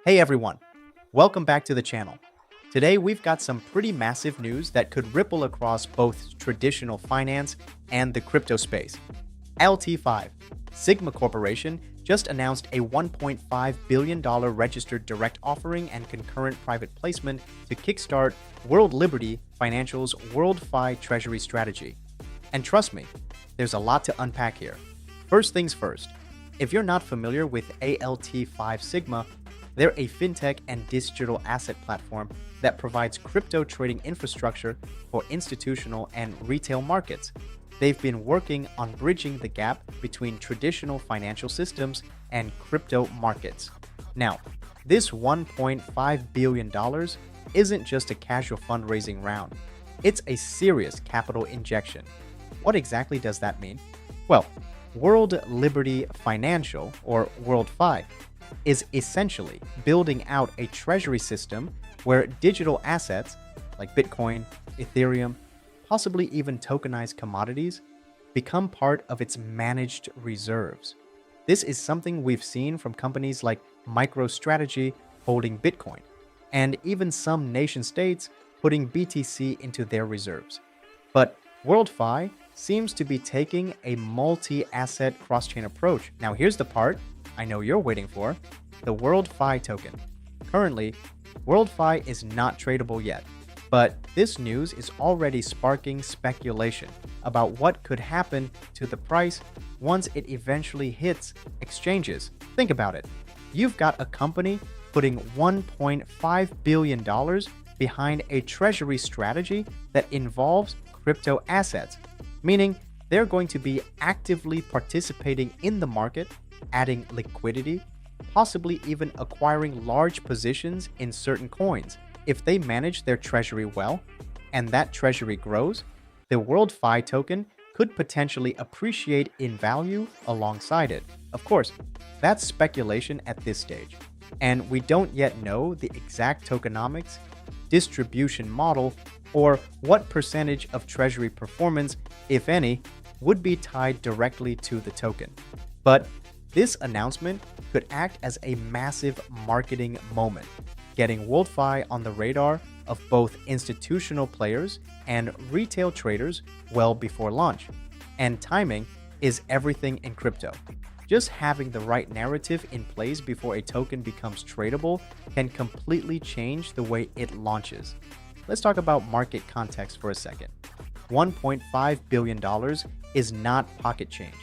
Hey everyone, welcome back to the channel. Today we've got some pretty massive news that could ripple across both traditional finance and the crypto space. LT5, Sigma Corporation, just announced a $1.5 billion registered direct offering and concurrent private placement to kickstart World Liberty Financial's WLFI treasury strategy. And trust me, there's a lot to unpack here. First things first, if you're not familiar with ALT5 Sigma, they're a fintech and digital asset platform that provides crypto trading infrastructure for institutional and retail markets. They've been working on bridging the gap between traditional financial systems and crypto markets. Now, this $1.5 billion isn't just a casual fundraising round. It's a serious capital injection. What exactly does that mean? Well, World Liberty Financial, or WLFI, is essentially building out a treasury system where digital assets like Bitcoin, Ethereum, possibly even tokenized commodities, become part of its managed reserves. This is something we've seen from companies like MicroStrategy holding Bitcoin, and even some nation states putting BTC into their reserves. But WLFI seems to be taking a multi-asset cross-chain approach. Now here's the part I know you're waiting for, the WLFI token. Currently, WLFI is not tradable yet, but this news is already sparking speculation about what could happen to the price once it eventually hits exchanges. Think about it. You've got a company putting $1.5 billion behind a treasury strategy that involves crypto assets, meaning they're going to be actively participating in the market, adding liquidity, possibly even acquiring large positions in certain coins. If they manage their treasury well, and that treasury grows, the WLFI token could potentially appreciate in value alongside it. Of course, that's speculation at this stage, and we don't yet know the exact tokenomics, distribution model, or what percentage of treasury performance, if any, would be tied directly to the token. But this announcement could act as a massive marketing moment, getting WLFI on the radar of both institutional players and retail traders well before launch. And timing is everything in crypto. Just having the right narrative in place before a token becomes tradable can completely change the way it launches. Let's talk about market context for a second. $1.5 billion is not pocket change.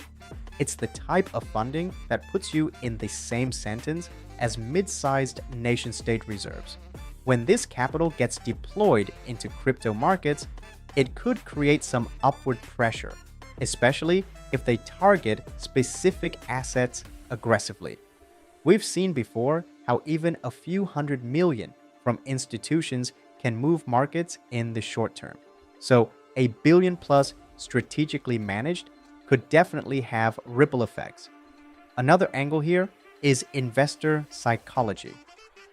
It's the type of funding that puts you in the same sentence as mid-sized nation-state reserves. When this capital gets deployed into crypto markets, it could create some upward pressure, especially if they target specific assets aggressively. We've seen before how even a few hundred million from institutions can move markets in the short term. So a billion plus strategically managed could definitely have ripple effects. Another angle here is investor psychology.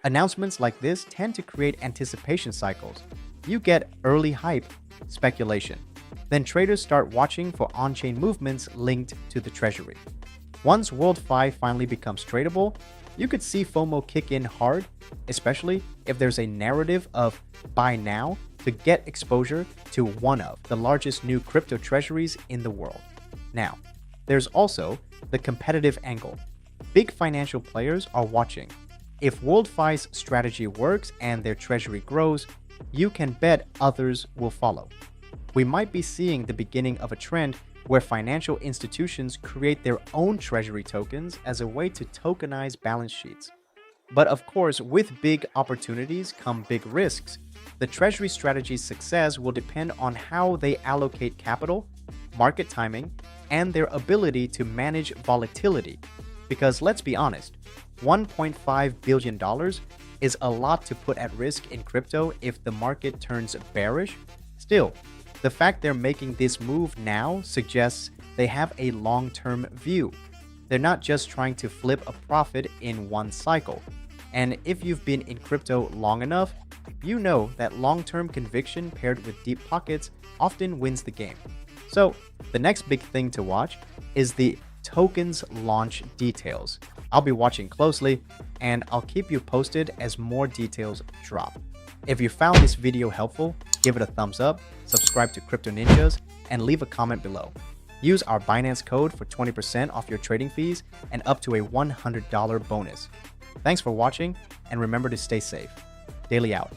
Announcements like this tend to create anticipation cycles. You get early hype, speculation. Then traders start watching for on-chain movements linked to the treasury. Once WLFI finally becomes tradable, you could see FOMO kick in hard, especially if there's a narrative of buy now to get exposure to one of the largest new crypto treasuries in the world. Now, there's also the competitive angle. Big financial players are watching. If WLFI's strategy works and their treasury grows, you can bet others will follow. We might be seeing the beginning of a trend where financial institutions create their own treasury tokens as a way to tokenize balance sheets. But of course, with big opportunities come big risks. The treasury strategy's success will depend on how they allocate capital, market timing, and their ability to manage volatility. Because let's be honest, $1.5 billion is a lot to put at risk in crypto if the market turns bearish. Still, the fact they're making this move now suggests they have a long-term view. They're not just trying to flip a profit in one cycle. And if you've been in crypto long enough, you know that long-term conviction paired with deep pockets often wins the game. So, the next big thing to watch is the tokens launch details. I'll be watching closely, and I'll keep you posted as more details drop. If you found this video helpful, give it a thumbs up, subscribe to CryptoNinjas, and leave a comment below. Use our Binance code for 20% off your trading fees and up to a $100 bonus. Thanks for watching, and remember to stay safe. Daily out.